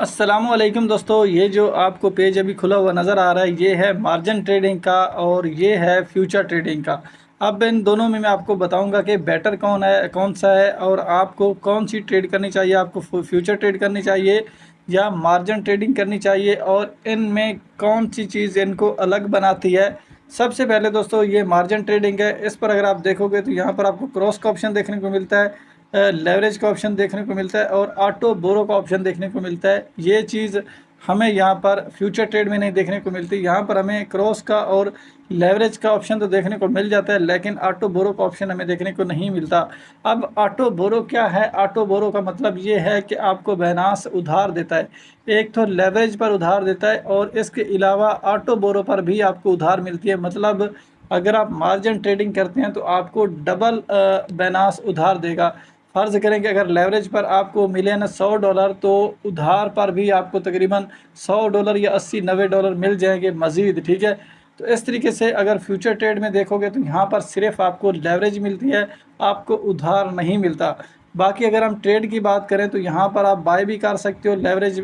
अस्सलामुअलैकुम दोस्तों, ये जो आपको पेज अभी खुला हुआ नज़र आ रहा है ये है मार्जिन ट्रेडिंग का और ये है फ्यूचर ट्रेडिंग का। अब इन दोनों में मैं आपको बताऊंगा कि बेटर कौन सा है और आपको कौन सी ट्रेड करनी चाहिए। आपको फ्यूचर ट्रेड करनी चाहिए या मार्जिन ट्रेडिंग करनी चाहिए और इनमें कौन सी चीज़ इनको अलग बनाती है। सबसे पहले दोस्तों ये मार्जिन ट्रेडिंग है। इस पर अगर आप देखोगे तो यहाँ पर आपको क्रॉस का ऑप्शन देखने को मिलता है, लेवरेज का ऑप्शन देखने को मिलता है और ऑटो बोरो का ऑप्शन देखने को मिलता है। ये चीज़ हमें यहाँ पर फ्यूचर ट्रेड में नहीं देखने को मिलती। यहाँ पर हमें क्रॉस का और लेवरेज का ऑप्शन तो देखने को मिल जाता है, लेकिन ऑटो बोरो का ऑप्शन हमें देखने को नहीं मिलता। अब ऑटो बोरो क्या है? ऑटो बोरो का मतलब ये है कि आपको बाइनेंस उधार देता है। एक तो लेवरेज पर उधार देता है और इसके अलावा ऑटो बोरो पर भी आपको उधार मिलती है। मतलब अगर आप मार्जिन ट्रेडिंग करते हैं तो आपको डबल बाइनेंस उधार देगा। फ़र्ज़ करें कि अगर लेवरेज पर आपको मिले ना $100, तो उधार पर भी आपको तकरीबन $100 या 80-90 मिल जाएंगे मज़ीद। ठीक है, तो इस तरीके से अगर फ्यूचर ट्रेड में देखोगे तो यहाँ पर सिर्फ आपको लेवरेज मिलती है, आपको उधार नहीं मिलता। बाकी अगर हम ट्रेड की बात करें तो यहाँ पर आप बाय भी कर सकते हो, लेवरेज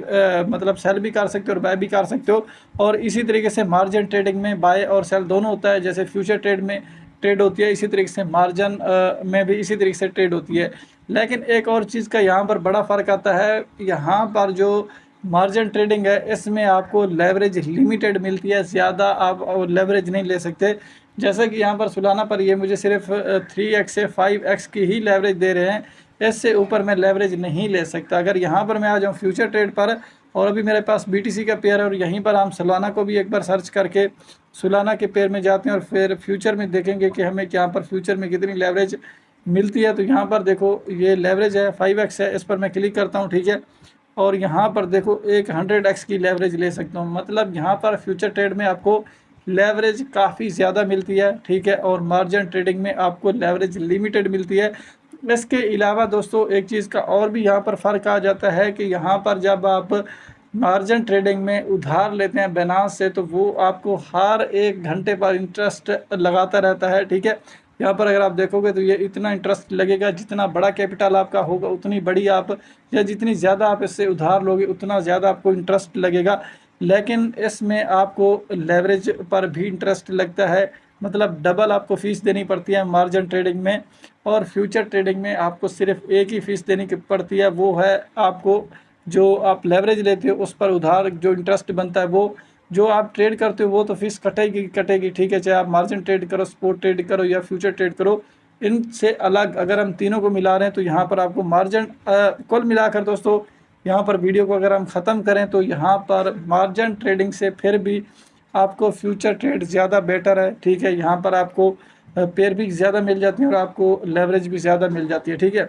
मतलब सेल भी कर सकते हो और बाय भी कर सकते हो। और इसी तरीके से मार्जिन ट्रेडिंग में बाय और सेल दोनों होता है। जैसे फ्यूचर ट्रेड में ट्रेड होती है, इसी तरीके से मार्जिन में भी इसी तरीके से ट्रेड होती है। लेकिन एक और चीज़ का यहाँ पर बड़ा फ़र्क आता है। यहाँ पर जो मार्जिन ट्रेडिंग है इसमें आपको लेवरेज लिमिटेड मिलती है, ज़्यादा आप लेवरेज नहीं ले सकते। जैसे कि यहाँ पर सुलाना पर ये मुझे सिर्फ 3x से 5x की ही लेवरेज दे रहे हैं, इससे ऊपर मैं लेवरेज नहीं ले सकता। अगर यहाँ पर मैं आ जाऊँ फ्यूचर ट्रेड पर और अभी मेरे पास BTC का पेयर है और यहीं पर हम सुलाना को भी एक बार सर्च करके सुलाना के पेयर में जाते हैं और फिर फ्यूचर में देखेंगे कि हमें यहाँ पर फ्यूचर में कितनी लेवरेज मिलती है। तो यहाँ पर देखो ये लेवरेज है 5x है, इस पर मैं क्लिक करता हूँ। ठीक है, और यहाँ पर देखो एक 100x की लेवरेज ले सकता हूँ। मतलब यहाँ पर फ्यूचर ट्रेड में आपको लेवरेज काफ़ी ज़्यादा मिलती है। ठीक है, और मार्जिन ट्रेडिंग में आपको लेवरेज लिमिटेड मिलती है। इसके अलावा दोस्तों एक चीज़ का और भी यहाँ पर फ़र्क आ जाता है कि यहाँ पर जब आप मार्जिन ट्रेडिंग में उधार लेते हैं बाइनेंस से तो वो आपको हर 1 घंटे पर इंटरेस्ट लगाता रहता है। ठीक है, यहाँ पर अगर आप देखोगे तो ये इतना इंटरेस्ट लगेगा, जितना बड़ा कैपिटल आपका होगा उतनी बड़ी आप या जितनी ज़्यादा आप इससे उधार लोगे उतना ज़्यादा आपको इंटरेस्ट लगेगा। लेकिन इसमें आपको लेवरेज पर भी इंटरेस्ट लगता है, मतलब डबल आपको फ़ीस देनी पड़ती है मार्जिन ट्रेडिंग में। और फ्यूचर ट्रेडिंग में आपको सिर्फ एक ही फ़ीस देनी पड़ती है, वो है आपको जो आप लेवरेज लेते हो उस पर उधार जो इंटरेस्ट बनता है। वो जो आप ट्रेड करते हो वो तो फीस कटेगी कटेगी। ठीक है, चाहे आप मार्जिन ट्रेड करो, स्पॉट ट्रेड करो या फ्यूचर ट्रेड करो, इनसे अलग अगर हम तीनों को मिला रहे हैं तो यहाँ पर आपको मार्जिन कुल मिलाकर दोस्तों यहाँ पर वीडियो को अगर हम ख़त्म करें तो यहाँ पर मार्जिन ट्रेडिंग से फिर भी आपको फ्यूचर ट्रेड ज़्यादा बेटर है। ठीक है, यहाँ पर आपको पेयर भी ज़्यादा मिल जाती हैं और आपको लेवरेज भी ज़्यादा मिल जाती है। ठीक है,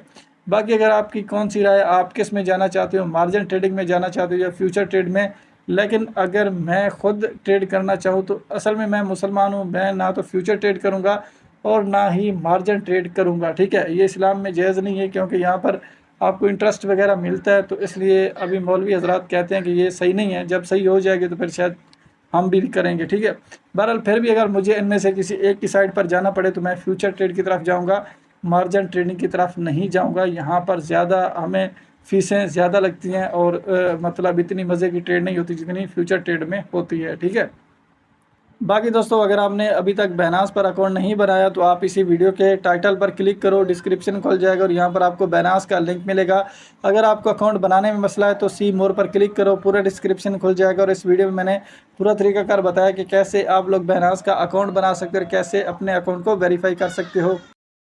बाकी अगर आपकी कौन सी राय, आप किस में जाना चाहते हो, मार्जिन ट्रेडिंग में जाना चाहते हो या फ्यूचर ट्रेड में? लेकिन अगर मैं ख़ुद ट्रेड करना चाहूँ तो असल में मैं मुसलमान हूँ, मैं ना तो फ्यूचर ट्रेड करूँगा और ना ही मार्जिन ट्रेड करूँगा। ठीक है, ये इस्लाम में जायज़ नहीं है क्योंकि यहाँ पर आपको इंटरेस्ट वगैरह मिलता है, तो इसलिए अभी मौलवी हजरात कहते हैं कि ये सही नहीं है। जब सही हो जाएगी तो फिर शायद हम भी करेंगे। ठीक है, बहरहाल फिर भी अगर मुझे इनमें से किसी एक की साइड पर जाना पड़े तो मैं फ्यूचर ट्रेड की तरफ जाऊँगा, मार्जिन ट्रेडिंग की तरफ नहीं जाऊँगा। यहाँ पर ज़्यादा हमें फ़ीसें ज़्यादा लगती हैं और मतलब इतनी मज़े की ट्रेड नहीं होती जितनी फ्यूचर ट्रेड में होती है। ठीक है, बाकी दोस्तों अगर आपने अभी तक बाइनेंस पर अकाउंट नहीं बनाया तो आप इसी वीडियो के टाइटल पर क्लिक करो, डिस्क्रिप्शन खुल जाएगा और यहाँ पर आपको बाइनेंस का लिंक मिलेगा। अगर आपको अकाउंट बनाने में मसला है तो सी मोर पर क्लिक करो, पूरा डिस्क्रिप्शन खुल जाएगा। और इस वीडियो में मैंने पूरा तरीकाकार बताया कि कैसे आप लोग बाइनेंस का अकाउंट बना सकते हो और कैसे अपने अकाउंट को वेरीफाई कर सकते हो।